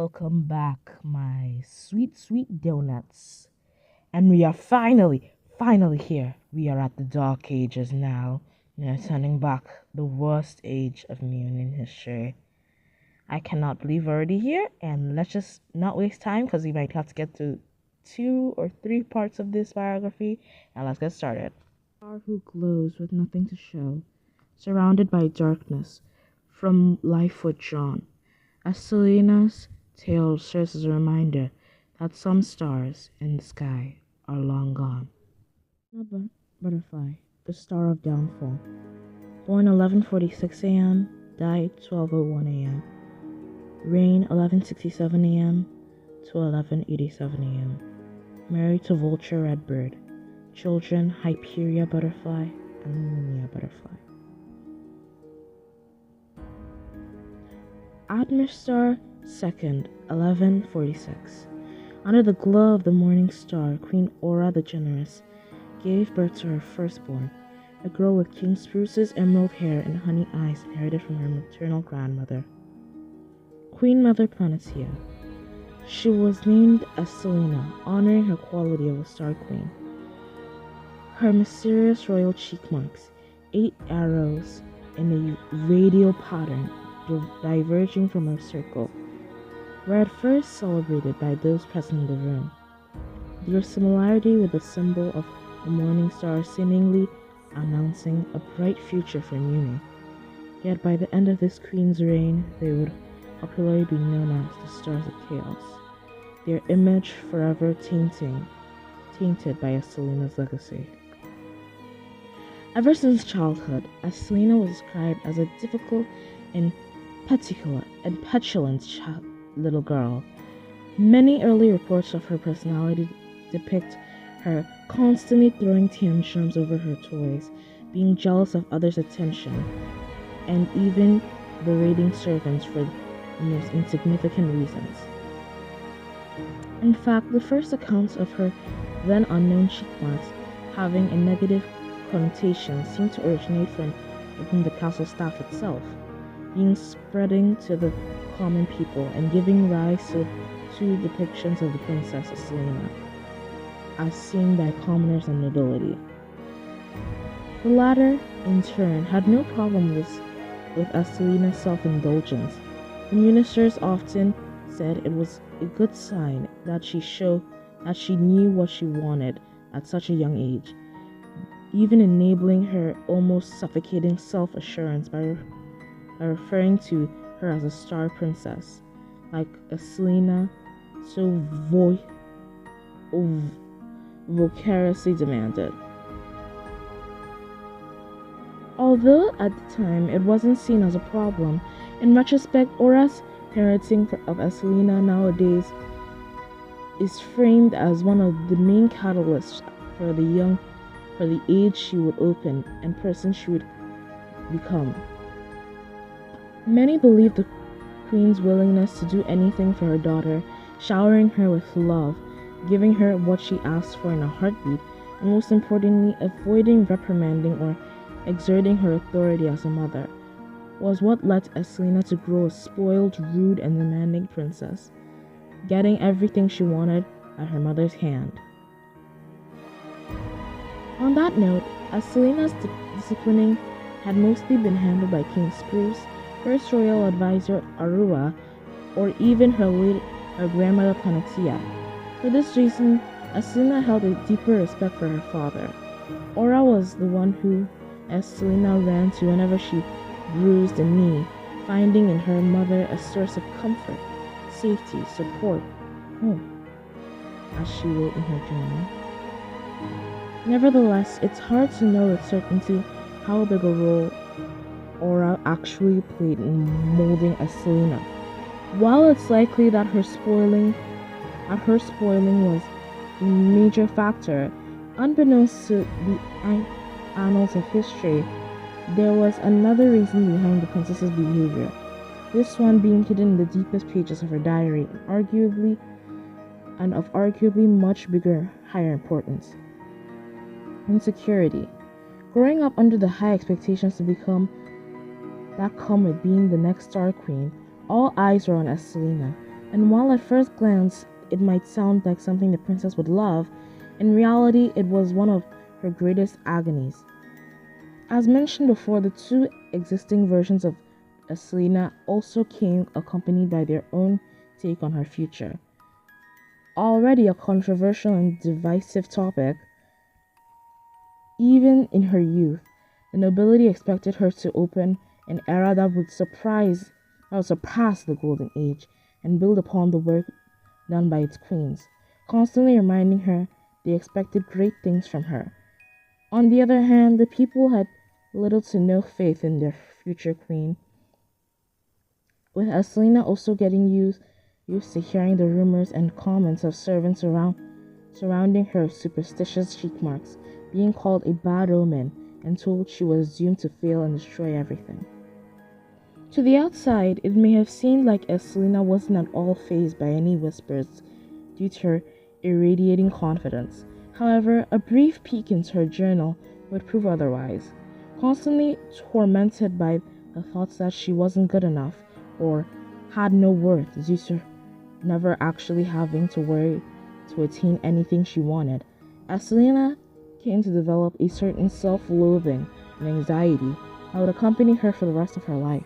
Welcome back, my sweet donuts. And we are finally here. We are at the dark ages now. We are turning back the worst age of human history. I cannot believe we're already here, and let's just not waste time because we might have to get to 2 or 3 parts of this biography. And let's get started. Star who glows with nothing to show, surrounded by darkness, from life withdrawn. Estelena's tale serves as a reminder that some stars in the sky are long gone. Butterfly, the star of downfall. Born 11:46 a.m., died 12:01 a.m. Reign 11:67 a.m. to 11:87 a.m. Married to vulture redbird. Children Hyperia butterfly and Lumia butterfly. Admerstar 2nd, 1146. Under the glow of the morning star, Queen Aura the Generous gave birth to her firstborn, a girl with king spruce's emerald hair and honey eyes inherited from her maternal grandmother, Queen Mother Planitia. She was named Estelena, honoring her quality of a star queen. Her mysterious royal cheek marks, 8 arrows in a radial pattern diverging from her circle, were at first celebrated by those present in the room. Their similarity with the symbol of the morning star seemingly announcing a bright future for Muni. Yet by the end of this queen's reign, they would popularly be known as the Stars of Chaos, their image forever tainted by Estelena's legacy. Ever since childhood, Estelena was described as a difficult and petulant little girl. Many early reports of her personality depict her constantly throwing tantrums over her toys, being jealous of others' attention, and even berating servants for the most insignificant reasons. In fact, the first accounts of her then unknown cheek marks having a negative connotation seem to originate from within the castle staff itself, being spreading to the common people and giving rise to depictions of the Princess Estelena, as seen by commoners and nobility. The latter, in turn, had no problem with Estelena's self-indulgence. The ministers often said it was a good sign that she knew what she wanted at such a young age, even enabling her almost suffocating self-assurance by referring to her as a star princess, like Estelena so vociferously demanded. Although at the time it wasn't seen as a problem, in retrospect, Aura's parenting of Estelena nowadays is framed as one of the main catalysts for the age she would open and person she would become. Many believe the queen's willingness to do anything for her daughter, showering her with love, giving her what she asked for in a heartbeat, and most importantly, avoiding reprimanding or exerting her authority as a mother, was what led Estelena to grow a spoiled, rude, and demanding princess, getting everything she wanted at her mother's hand. On that note, Estelena's disciplining had mostly been handled by King Spruce, first royal advisor Arua, or even her grandmother Planitia. For this reason, Estelena held a deeper respect for her father. Aura was the one who Estelena ran to whenever she bruised a knee, finding in her mother a source of comfort, safety, support, home, as she wrote in her journal. Nevertheless, it's hard to know with certainty how big a role Aura actually played in molding Estelena. While it's likely that her spoiling was a major factor, unbeknownst to the annals of history, there was another reason behind the princess's behavior, this one being hidden in the deepest pages of her diary, and of arguably much bigger, higher importance. Insecurity. Growing up under the high expectations that come with being the next star queen, all eyes were on Estelena, And while at first glance it might sound like something the princess would love, in reality it was one of her greatest agonies. As mentioned before, the two existing versions of Estelena also came accompanied by their own take on her future. Already a controversial and divisive topic, even in her youth, the nobility expected her to open an era that would surpass the Golden Age and build upon the work done by its queens, constantly reminding her they expected great things from her. On the other hand, the people had little to no faith in their future queen, with Estelena also getting used to hearing the rumors and comments of servants surrounding her superstitious cheek marks, being called a bad omen and told she was doomed to fail and destroy everything. To the outside, it may have seemed like Estelena wasn't at all fazed by any whispers due to her irradiating confidence. However, a brief peek into her journal would prove otherwise. Constantly tormented by the thoughts that she wasn't good enough or had no worth due to never actually having to worry to attain anything she wanted, Estelena came to develop a certain self-loathing and anxiety that would accompany her for the rest of her life,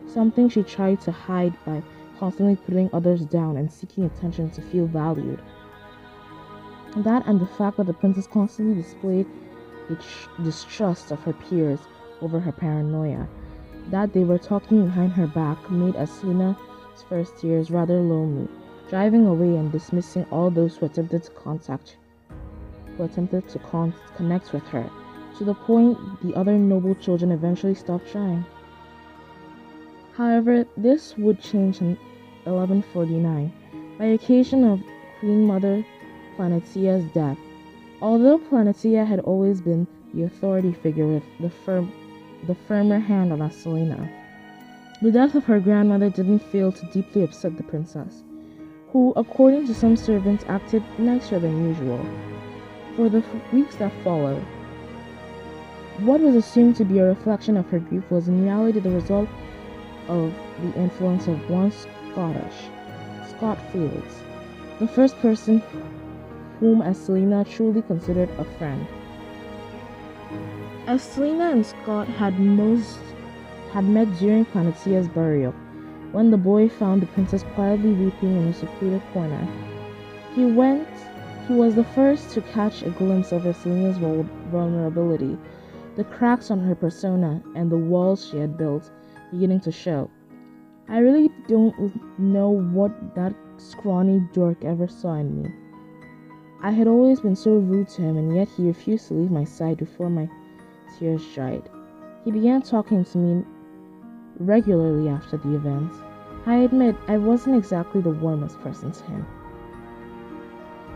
something she tried to hide by constantly putting others down and seeking attention to feel valued. That and the fact that the princess constantly displayed a distrust of her peers over her paranoia, that they were talking behind her back, made Estelena's first years rather lonely, driving away and dismissing all those who attempted to connect with her, to the point the other noble children eventually stopped trying. However, this would change in 1149, by occasion of Queen Mother Planetia's death. Although Planetia had always been the authority figure with the firmer hand on Estelena, the death of her grandmother didn't fail to deeply upset the princess, who, according to some servants, acted nicer than usual. For the weeks that followed, what was assumed to be a reflection of her grief was in reality the result of the influence of one Scott Felix, the first person whom Estelena truly considered a friend. Estelena and Scott had met during Planetia's burial, when the boy found the princess quietly weeping in a secluded corner. He was the first to catch a glimpse of Estelena's vulnerability, the cracks on her persona and the walls she had built beginning to show. I really don't know what that scrawny dork ever saw in me. I had always been so rude to him, and yet he refused to leave my side before my tears dried. He began talking to me regularly after the event. I admit I wasn't exactly the warmest person to him,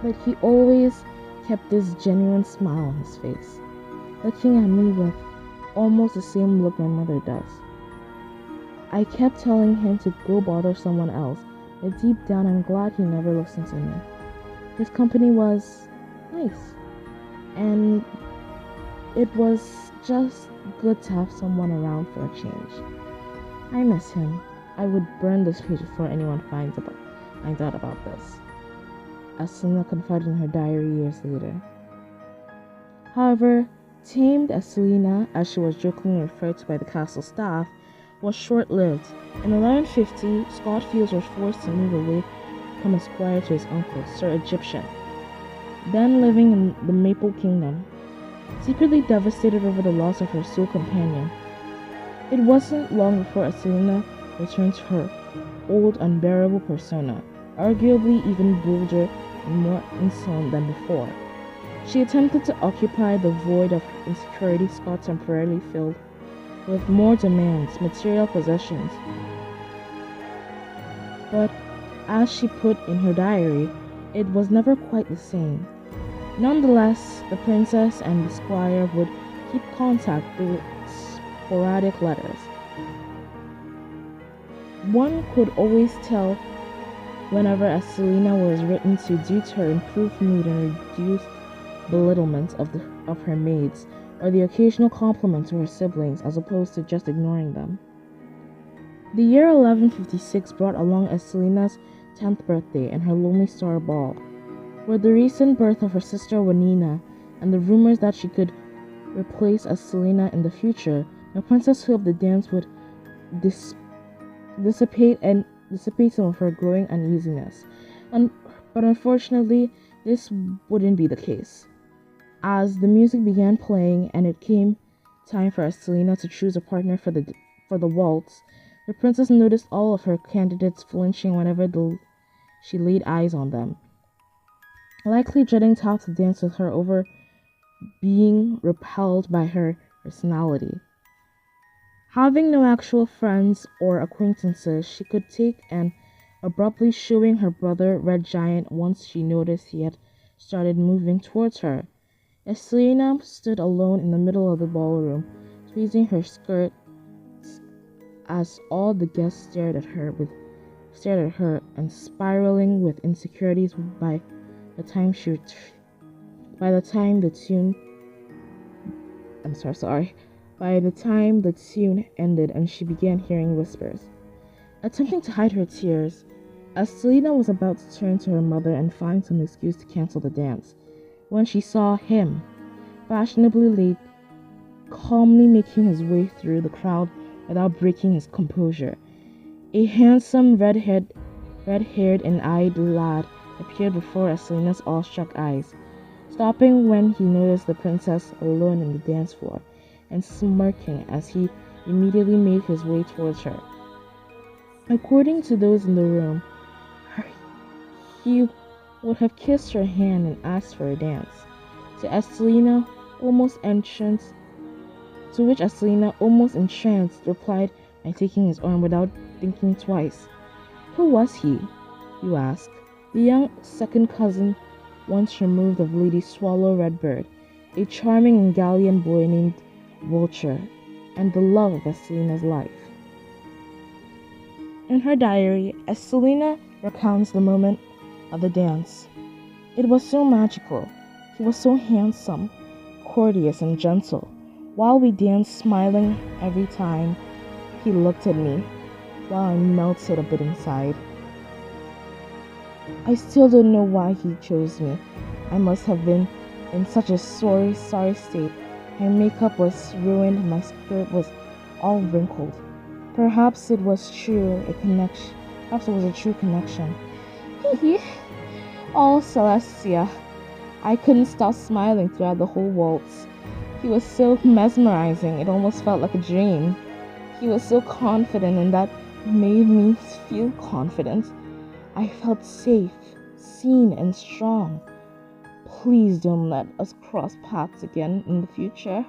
but he always kept this genuine smile on his face, looking at me with almost the same look my mother does. I kept telling him to go bother someone else, but deep down I'm glad he never listened to me. His company was nice, and it was just good to have someone around for a change. I miss him. I would burn this page before anyone finds out about this, Estelena confided in her diary years later. However, tamed Estelena, as she was jokingly referred to by the castle staff, was short-lived. In 1150, Scott Fields was forced to move away from a squire to his uncle, Sir Egyptian, then living in the Maple Kingdom, secretly devastated over the loss of her sole companion. It wasn't long before Estelena returned to her old unbearable persona, arguably even bolder and more insolent than before. She attempted to occupy the void of insecurity Scott temporarily filled with more demands, material possessions. But as she put in her diary, it was never quite the same. Nonetheless, the princess and the squire would keep contact through sporadic letters. One could always tell whenever Estelena was written to due to her improved mood and reduced belittlement of her maids, or the occasional compliment to her siblings as opposed to just ignoring them. The year 1156 brought along Estelena's 10th birthday and her Lonely Star Ball. With the recent birth of her sister Wanina and the rumors that she could replace Estelena in the future, the princess hoped the dance would dissipate some of her growing uneasiness. But unfortunately, this wouldn't be the case. As the music began playing and it came time for Estelena to choose a partner for the waltz, the princess noticed all of her candidates flinching whenever she laid eyes on them, likely dreading to have to dance with her over being repelled by her personality. Having no actual friends or acquaintances, she could take and abruptly shooing her brother Red Giant once she noticed he had started moving towards her. Estelena stood alone in the middle of the ballroom, squeezing her skirt as all the guests stared at her and spiraling with insecurities by the time the tune ended and she began hearing whispers. Attempting to hide her tears, Estelena was about to turn to her mother and find some excuse to cancel the dance, when she saw him, fashionably late, calmly making his way through the crowd without breaking his composure. A handsome, red-haired and eyed lad appeared before Estelena's awestruck eyes, stopping when he noticed the princess alone in the dance floor, and smirking as he immediately made his way towards her. According to those in the room, he would have kissed her hand and asked for a dance, to which Estelena, almost entranced, replied by taking his arm without thinking twice. Who was he, you ask? The young second cousin once removed of Lady Swallow Redbird, a charming and gallant boy named Vulture, and the love of Estelena's life. In her diary, Estelena recounts the moment of the dance. It was so magical. He was so handsome, courteous, and gentle, while we danced, smiling every time he looked at me, while I melted a bit inside. I still don't know why he chose me. I must have been in such a sorry state. My makeup was ruined, my skirt was all wrinkled. Perhaps it was a true connection. Oh, Celestia. I couldn't stop smiling throughout the whole waltz. He was so mesmerizing, it almost felt like a dream. He was so confident, and that made me feel confident. I felt safe, seen, and strong. Please don't let us cross paths again in the future.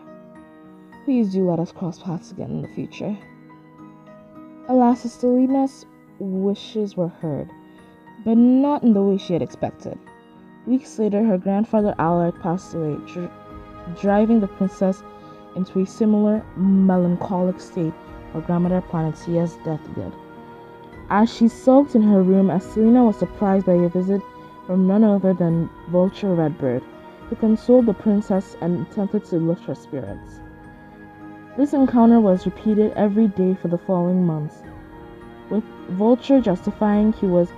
Please do let us cross paths again in the future. Alas, Estelena's wishes were heard, but not in the way she had expected. Weeks later, her grandfather Alaric passed away, driving the princess into a similar melancholic state her grandmother Planetia's death did. As she sulked in her room, Estelena was surprised by a visit from none other than Vulture Redbird, who consoled the princess and attempted to lift her spirits. This encounter was repeated every day for the following months, with Vulture justifying he was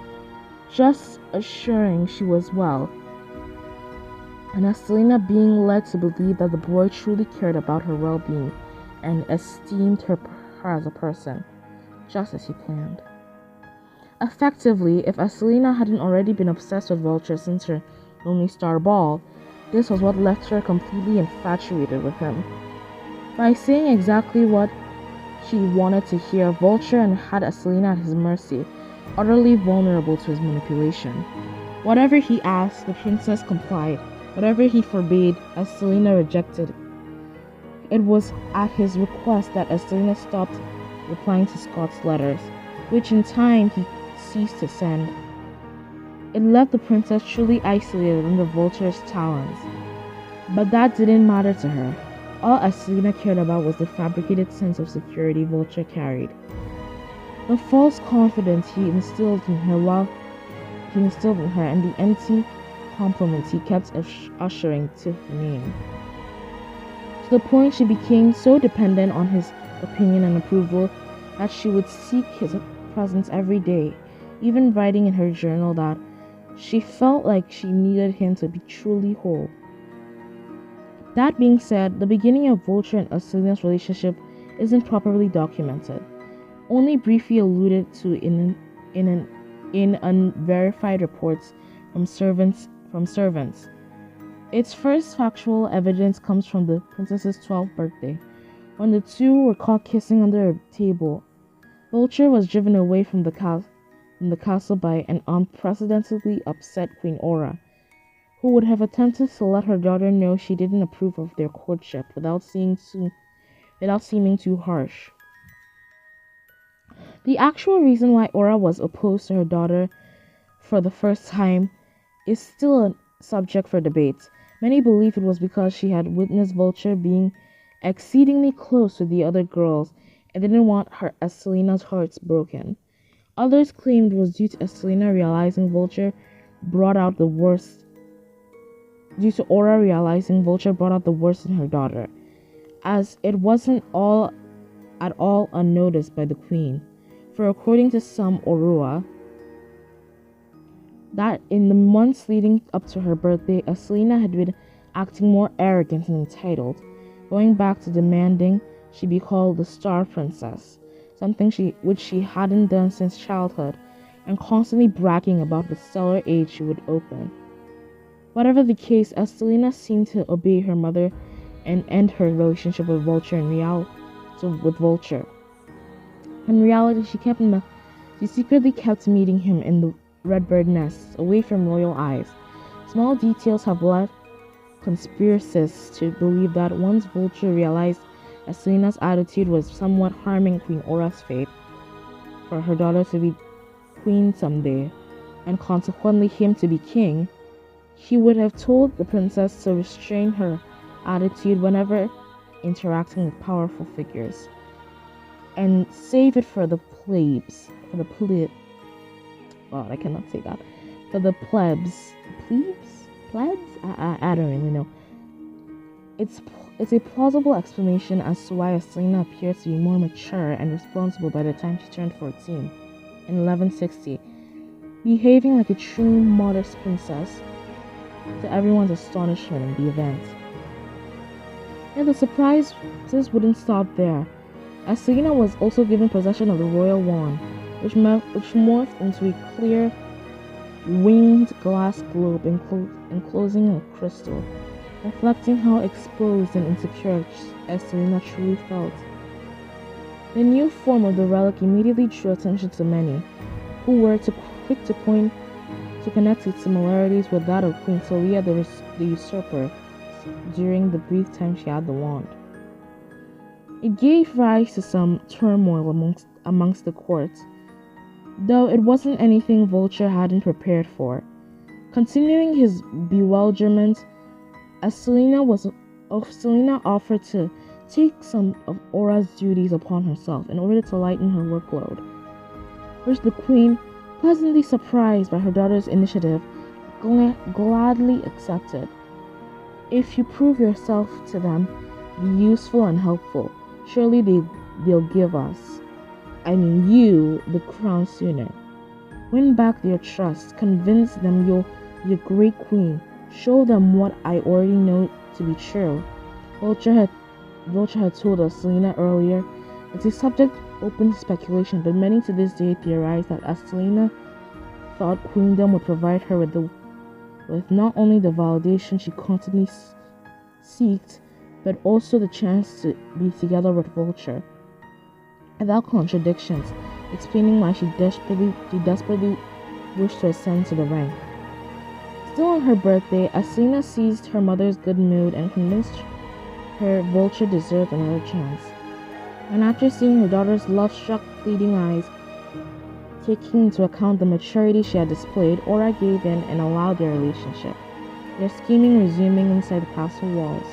just assuring she was well, and Estelena being led to believe that the boy truly cared about her well-being and esteemed her as a person, just as he planned. Effectively, if Estelena hadn't already been obsessed with Vulture since her Lonely Star Ball, this was what left her completely infatuated with him. By saying exactly what she wanted to hear, Vulture had Estelena at his mercy, utterly vulnerable to his manipulation. Whatever he asked, the princess complied. Whatever he forbade, Estelena rejected. It was at his request that Estelena stopped replying to Scott's letters, which in time he ceased to send. It left the princess truly isolated under Vulture's talons. But that didn't matter to her. All Estelena cared about was the fabricated sense of security Vulture carried. The false confidence he instilled in her and the empty compliments he kept ushering to her name. To the point she became so dependent on his opinion and approval that she would seek his presence every day, even writing in her journal that she felt like she needed him to be truly whole. That being said, the beginning of Vulture and Estelena's relationship isn't properly documented, only briefly alluded to in unverified reports from servants. Its first factual evidence comes from the princess's 12th birthday, when the two were caught kissing under a table. Vulture was driven away from the castle by an unprecedentedly upset Queen Aura, who would have attempted to let her daughter know she didn't approve of their courtship without seeming too harsh. The actual reason why Aura was opposed to her daughter for the first time is still a subject for debate. Many believe it was because she had witnessed Vulture being exceedingly close to the other girls and didn't want her Estelena's hearts broken. Others claimed it was due to Estelena realizing Vulture brought out the worst due to Aura realizing Vulture brought out the worst in her daughter, as it wasn't at all unnoticed by the queen. For according to some Orua, that in the months leading up to her birthday, Estelena had been acting more arrogant and entitled, going back to demanding she be called the Star Princess, something which she hadn't done since childhood, and constantly bragging about the stellar age she would open. Whatever the case, Estelena seemed to obey her mother and end her relationship with Vulture. In reality, she secretly kept meeting him in the Redbird nests, away from royal eyes. Small details have led conspiracists to believe that once Vulture realized Estelena's attitude was somewhat harming Queen Aura's fate for her daughter to be queen someday, and consequently him to be king, he would have told the princess to restrain her attitude whenever interacting with powerful figures, and save it for the plebes. God, I cannot say that. For the plebs. Plebs? I don't really know. It's a plausible explanation as to why Estelena appears to be more mature and responsible by the time she turned 14 in 1160, behaving like a true modest princess to everyone's astonishment in the event. And the surprises wouldn't stop there. Estelena was also given possession of the royal wand, which morphed into a clear, winged glass globe enclosing a crystal, reflecting how exposed and insecure Estelena truly felt. The new form of the relic immediately drew attention to many, who were quick to connect its similarities with that of Queen Solia the Usurper during the brief time she had the wand. It gave rise to some turmoil amongst the court, though it wasn't anything Vulture hadn't prepared for. Continuing his bewilderment, Estelena offered to take some of Aura's duties upon herself in order to lighten her workload, which the queen, pleasantly surprised by her daughter's initiative, gladly accepted. If you prove yourself to them, be useful and helpful, surely they'll give us, you, the crown sooner. Win back their trust, convince them you'll be a great queen, show them what I already know to be true. Vulture had told Estelena earlier. It's a subject open to speculation, but many to this day theorize that Estelena thought queendom would provide her with not only the validation she constantly seeked, but also the chance to be together with Vulture, without contradictions, explaining why she desperately wished to ascend to the rank. Still on her birthday, Estelena seized her mother's good mood and convinced her Vulture deserved another chance. And after seeing her daughter's love-struck, pleading eyes, taking into account the maturity she had displayed, Aura gave in and allowed their relationship, their scheming resuming inside the castle walls.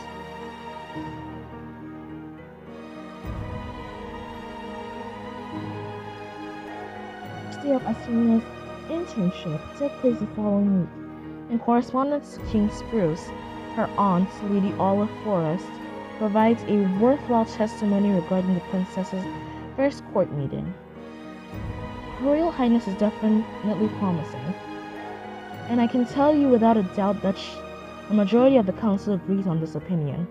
The first day of Estelena's internship took place the following week. In correspondence to King Spruce, her aunt, Lady Olive Forrest, provides a worthwhile testimony regarding the princess's first court meeting. Her Royal Highness is definitely promising, and I can tell you without a doubt that a majority of the council agrees on this opinion.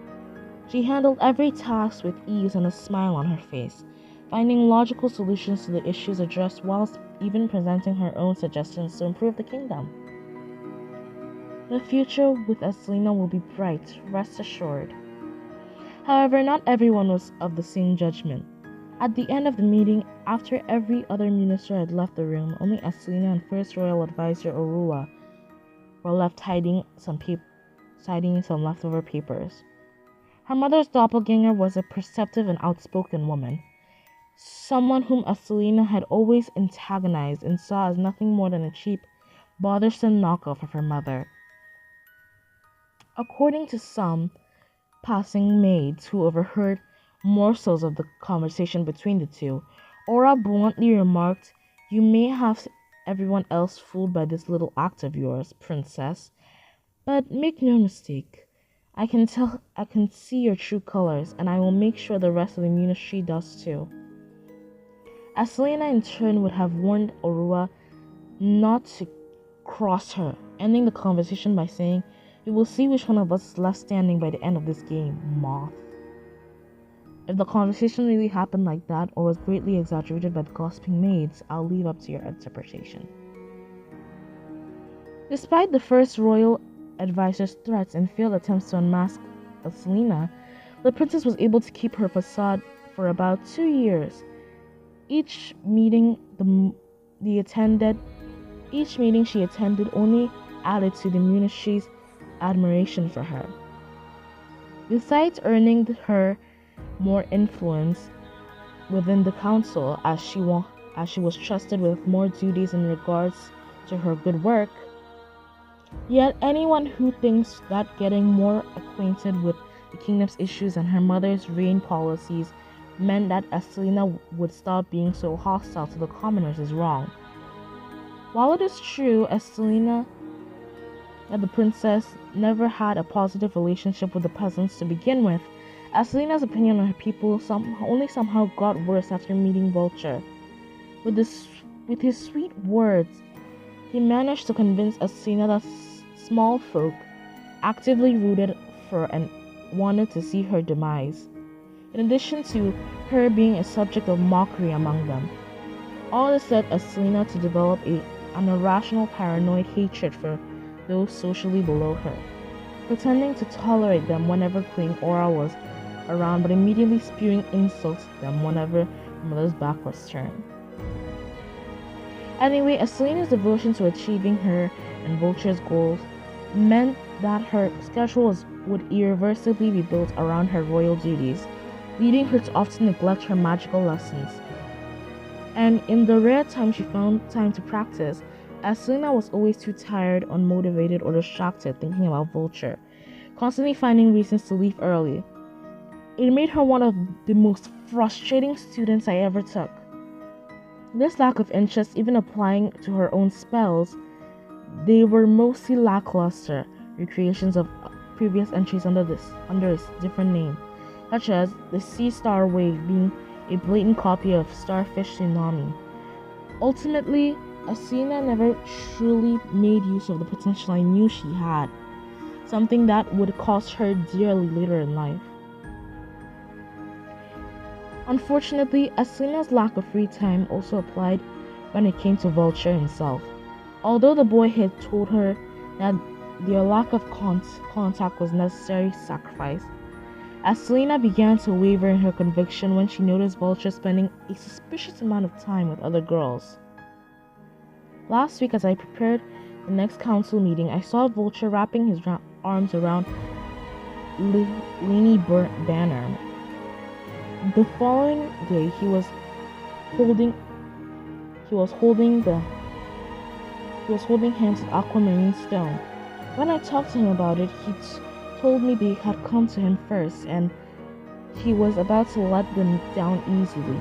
She handled every task with ease and a smile on her face, finding logical solutions to the issues addressed whilst even presenting her own suggestions to improve the kingdom. The future with Estelena will be bright, rest assured. However, not everyone was of the same judgment. At the end of the meeting, after every other minister had left the room, only Estelena and First Royal Advisor Orua were left hiding some leftover papers. Her mother's doppelganger was a perceptive and outspoken woman, someone whom Estelena had always antagonized and saw as nothing more than a cheap, bothersome knockoff of her mother. According to some passing maids who overheard morsels of the conversation between the two, Ora bluntly remarked, "You may have everyone else fooled by this little act of yours, princess, but make no mistake. I can see your true colors, and I will make sure the rest of the ministry does too." Estelena in turn would have warned Orua not to cross her, ending the conversation by saying, "We will see which one of us is left standing by the end of this game, moth." If the conversation really happened like that or was greatly exaggerated by the gossiping maids, I'll leave up to your interpretation. Despite the first royal advisor's threats and failed attempts to unmask Estelena, the princess was able to keep her facade for about 2 years. Each meeting she attended only added to the ministry's admiration for her. Besides earning her more influence within the council, as she was trusted with more duties in regards to her good work. Yet anyone who thinks that getting more acquainted with the kingdom's issues and her mother's reign policies meant that Estelena would stop being so hostile to the commoners is wrong. While it is true Estelena that the princess never had a positive relationship with the peasants to begin with, Estelena's opinion on her people only somehow got worse after meeting Vulture. With his sweet words, he managed to convince Estelena that small folk actively rooted for and wanted to see her demise, in addition to her being a subject of mockery among them. All this led Estelena to develop an irrational paranoid hatred for those socially below her, pretending to tolerate them whenever Queen Aura was around, but immediately spewing insults at them whenever her mother's back was turned. Anyway, Estelena's devotion to achieving her and Vulture's goals meant that her schedule would irreversibly be built around her royal duties, leading her to often neglect her magical lessons. And in the rare time she found time to practice, Estelena was always too tired, unmotivated, or distracted thinking about Vulture, constantly finding reasons to leave early. It made her one of the most frustrating students I ever took. This lack of interest, even applying to her own spells, they were mostly lackluster recreations of previous entries under a different name, such as the Sea Star Wave being a blatant copy of Starfish Tsunami. Ultimately, Estelena never truly made use of the potential I knew she had, something that would cost her dearly later in life. Unfortunately, Estelena's lack of free time also applied when it came to Vulture himself. Although the boy had told her that their lack of contact was necessary sacrifice, Estelena began to waver in her conviction when she noticed Vulture spending a suspicious amount of time with other girls. Last week, as I prepared the next council meeting, I saw Vulture wrapping his arms around Lady Banner. The following day, he was holding hands with Aquamarine Stone. When I talked to him about it, he told me they had come to him first, and he was about to let them down easily.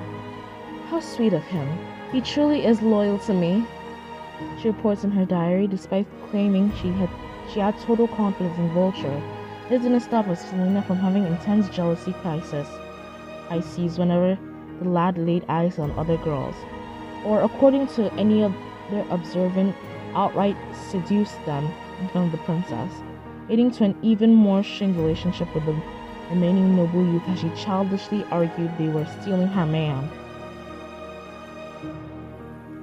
How sweet of him! He truly is loyal to me, she reports in her diary. Despite claiming she had total confidence in Vulture, this didn't stop Estelena from having intense jealousy crises whenever the lad laid eyes on other girls. or according to any other observant, outright seduced them in front of the princess, leading to an even more strained relationship with the remaining noble youth as she childishly argued they were stealing her man.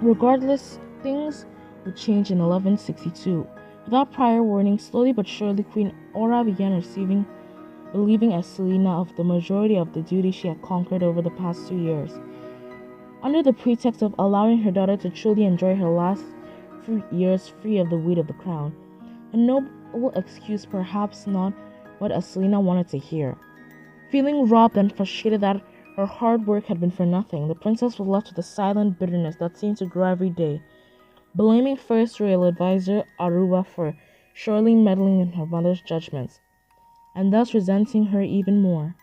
Regardless, things would change in 1162. Without prior warning, slowly but surely, Queen Aura began relieving Estelena of the majority of the duty she had conquered over the past 2 years, under the pretext of allowing her daughter to truly enjoy her last few years free of the weight of the crown. A noble excuse, perhaps not what Estelena wanted to hear. Feeling robbed and frustrated that her hard work had been for nothing, the princess was left with a silent bitterness that seemed to grow every day, blaming first royal advisor Aruba for surely meddling in her mother's judgments, and thus resenting her even more.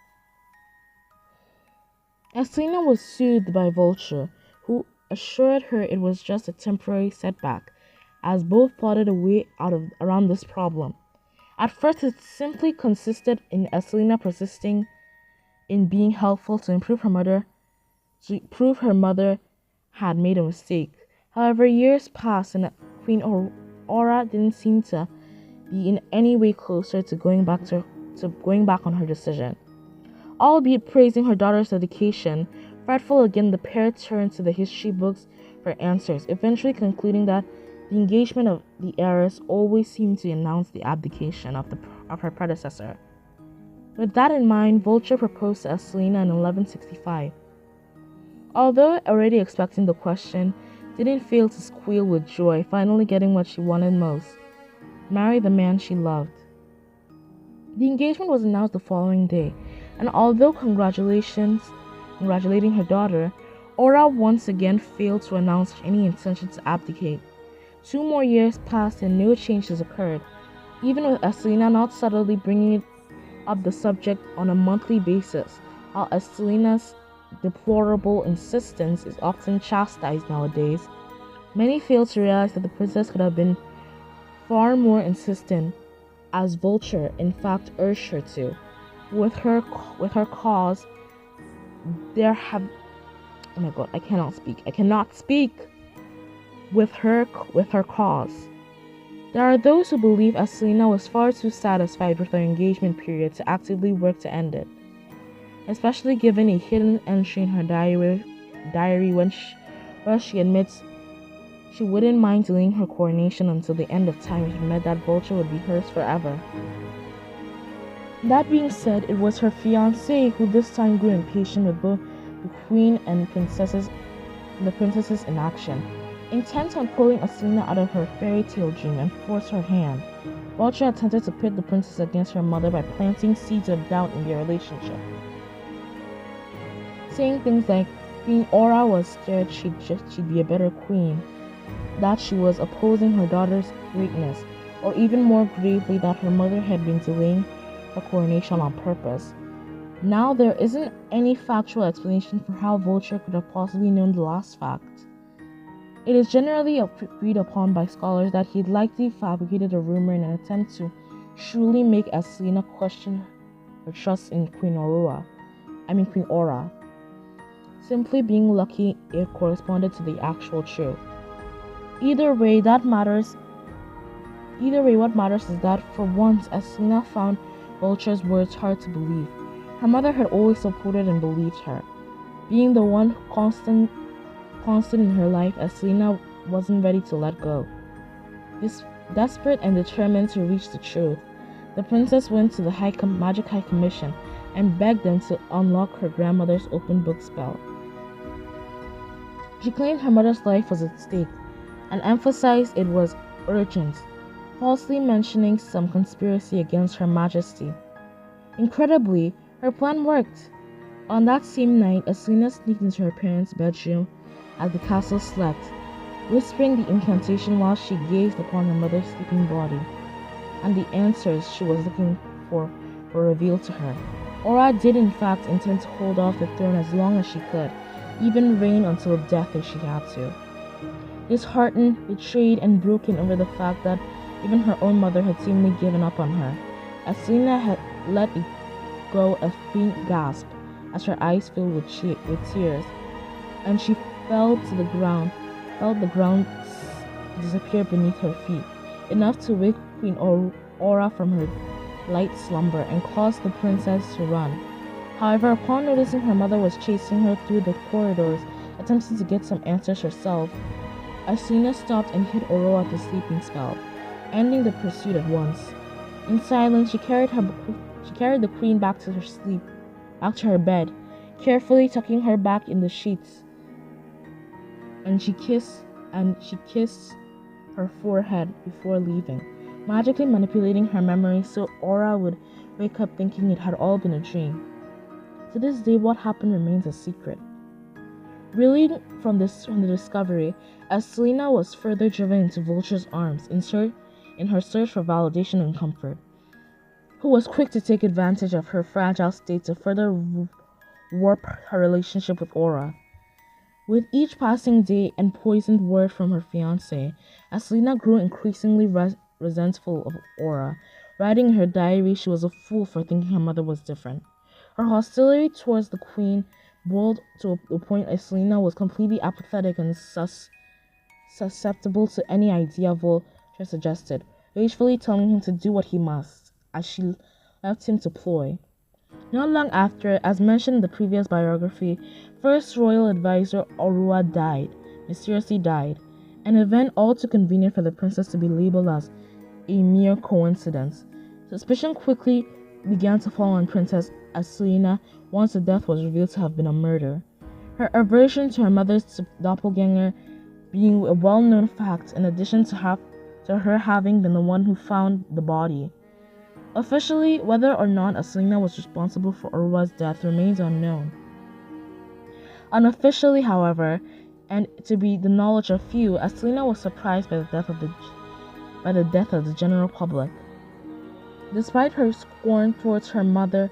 Estelena was soothed by Vulture, who assured her it was just a temporary setback, as both plotted a way around this problem. At first, it simply consisted in Estelena persisting in being helpful to prove her mother had made a mistake. However, years passed and Queen Aura didn't seem to be in any way closer to going back on her decision. Albeit praising her daughter's dedication, fretful again, the pair turned to the history books for answers, eventually concluding that the engagement of the heiress always seemed to announce the abdication of her predecessor. With that in mind, Vulture proposed to Estelena in 1165. Although already expecting the question, didn't fail to squeal with joy, finally getting what she wanted most: marry the man she loved. The engagement was announced the following day, and although congratulating her daughter, Aura once again failed to announce any intention to abdicate. 2 more years passed and no changes occurred, even with Estelena not subtly bringing up the subject on a monthly basis, while Estelena's deplorable insistence is often chastised nowadays. Many fail to realize that the princess could have been far more insistent, as Vulture in fact urged her to. With her cause, there have oh my god, I cannot speak. With her cause. There are those who believe Estelena was far too satisfied with her engagement period to actively work to end it, especially given a hidden entry in her diary where she admits she wouldn't mind delaying her coronation until the end of time if it meant that Vulture would be hers forever. That being said, it was her fiancé who this time grew impatient with both the queen and the princess's inaction. Intent on pulling Estelena out of her fairy tale dream and force her hand, Vulture attempted to pit the princess against her mother by planting seeds of doubt in their relationship, saying things like Queen Aura was scared she'd be a better queen, that she was opposing her daughter's greatness, or even more gravely that her mother had been delaying her coronation on purpose. Now there isn't any factual explanation for how Vulture could have possibly known the last fact. It is generally agreed upon by scholars that he'd likely fabricated a rumor in an attempt to truly make Estelena question her trust in Queen Aura. Simply being lucky it corresponded to the actual truth. Either way, what matters is that for once, Estelena found Vulture's words hard to believe. Her mother had always supported and believed her. Being the one constant in her life, Estelena wasn't ready to let go. Desperate and determined to reach the truth, the princess went to the Magic High Commission and begged them to unlock her grandmother's open book spell. She claimed her mother's life was at stake and emphasized it was urgent, falsely mentioning some conspiracy against Her Majesty. Incredibly, her plan worked. On that same night, Estelena sneaked into her parents' bedroom as the castle slept, whispering the incantation while she gazed upon her mother's sleeping body, and the answers she was looking for were revealed to her. Aura did in fact intend to hold off the throne as long as she could, even reign until death if she had to. Disheartened, betrayed, and broken over the fact that even her own mother had seemingly given up on her, Estelena had let go a faint gasp as her eyes filled with tears, and she felt the ground disappear beneath her feet, enough to wake Queen Aura from her light slumber and cause the princess to run. However, upon noticing her mother was chasing her through the corridors, attempting to get some answers herself, Estelena stopped and hit Aurora with a sleeping spell, ending the pursuit at once. In silence, she carried the queen back to her bed, carefully tucking her back in the sheets, and she kissed her forehead before leaving, magically manipulating her memory so Aura would wake up thinking it had all been a dream. To this day, what happened remains a secret. Reeling from the discovery, Estelena was further driven into Vulture's arms in her search for validation and comfort, who was quick to take advantage of her fragile state to further warp her relationship with Aura. With each passing day and poisoned word from her fiancé, Estelena grew increasingly resentful of Aura, writing in her diary she was a fool for thinking her mother was different. Her hostility towards the queen boiled to the point Estelena was completely apathetic and susceptible to any idea Vulture suggested, ragefully telling him to do what he must, as she left him to ploy. Not long after, as mentioned in the previous biography, first royal advisor Aurora mysteriously died, an event all too convenient for the princess to be labeled as a mere coincidence. Suspicion quickly began to fall on Princess Estelena once the death was revealed to have been a murder. Her aversion to her mother's doppelganger being a well-known fact, in addition to her having been the one who found the body. Officially, whether or not Estelena was responsible for Aurora's death remains unknown. Unofficially, however, and to be the knowledge of few, Estelena was surprised by the death of the general public. Despite her scorn towards her mother,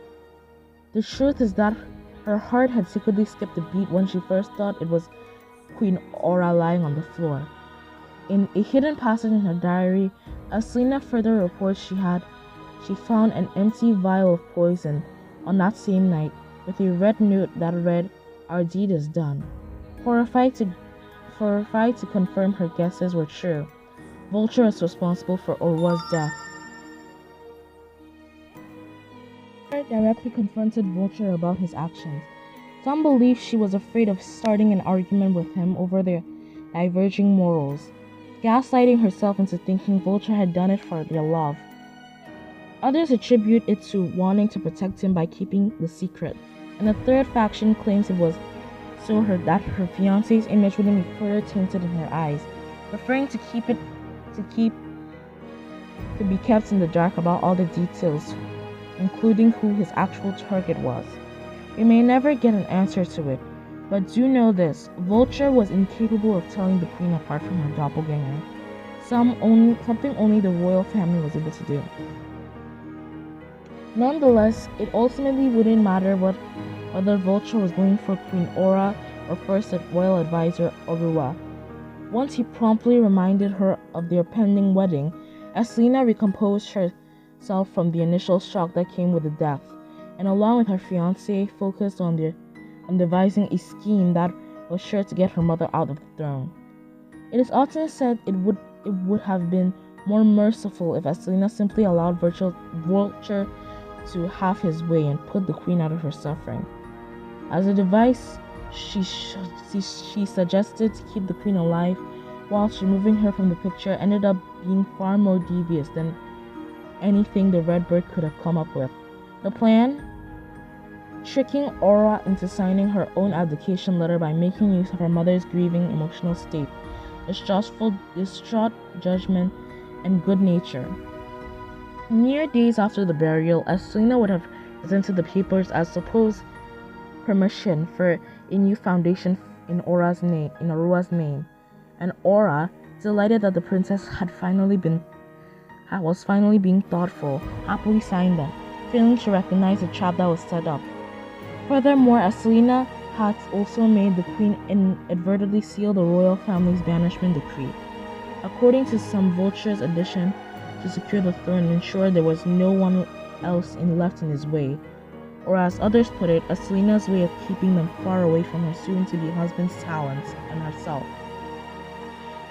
the truth is that her heart had secretly skipped a beat when she first thought it was Queen Aura lying on the floor. In a hidden passage in her diary, Estelena further reports she found an empty vial of poison on that same night with a red note that read, "Our deed is done." Horrified to confirm her guesses were true, Vulture is responsible for Aurora's death. Directly confronted Vulture about his actions. Some believe she was afraid of starting an argument with him over their diverging morals, gaslighting herself into thinking Vulture had done it for their love. Others attribute it to wanting to protect him by keeping the secret, and a third faction claims it was so that her fiancé's image wouldn't be further tainted in her eyes, preferring to be kept in the dark about all the details, including who his actual target was. We may never get an answer to it, but do know this: Vulture was incapable of telling the queen apart from her doppelganger, something only the royal family was able to do. Nonetheless, it ultimately wouldn't matter whether Vulture was going for Queen Aura or first royal advisor Aurora. Once he promptly reminded her of their pending wedding, Estelena recomposed herself from the initial shock that came with the death, and along with her fiancé, focused on devising a scheme that was sure to get her mother out of the throne. It is often said it would have been more merciful if Estelena simply allowed Vulture to have his way and put the queen out of her suffering. As a device, she suggested to keep the queen alive whilst removing her from the picture ended up being far more devious than anything the Red Bird could have come up with. The plan? Tricking Aura into signing her own abdication letter by making use of her mother's grieving emotional state, distraught judgment, and good nature. Mere days after the burial, Estelena would have presented the papers as supposed permission for a new foundation in Aurora's name, and Aura, delighted that the princess was finally being thoughtful, happily signed them, failing to recognize the trap that was set up. Furthermore, Estelena had also made the queen inadvertently seal the royal family's banishment decree. According to some, Vulture's addition to secure the throne and ensure there was no one else left in his way or as others put it, Estelena's way of keeping them far away from her soon-to-be husband's talents and herself.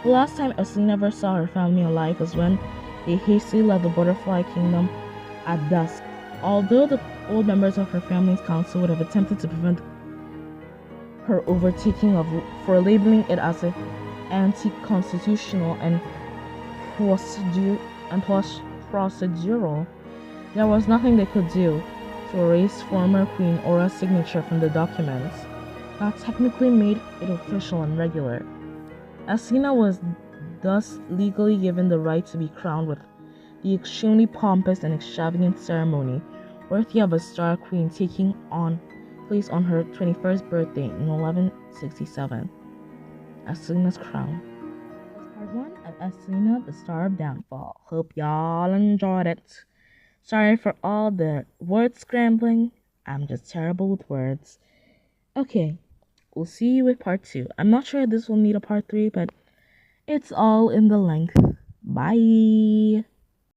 The last time Estelena ever saw her family alive was when they hastily left the Butterfly Kingdom at dusk. Although the old members of her family's council would have attempted to prevent her overtaking for labeling it as anti-constitutional and procedural, there was nothing they could do to erase former Queen Aura's signature from the documents that technically made it official and regular. Estelena was thus legally given the right to be crowned with the extremely pompous and extravagant ceremony worthy of a star queen taking place on her 21st birthday in 1167. Estelena's crown. That's part 1 of Estelena, the Star of Downfall. Hope y'all enjoyed it. Sorry for all the word scrambling. I'm just terrible with words. Okay, we'll see you with part 2. I'm not sure if this will need a part 3, but it's all in the length. Bye!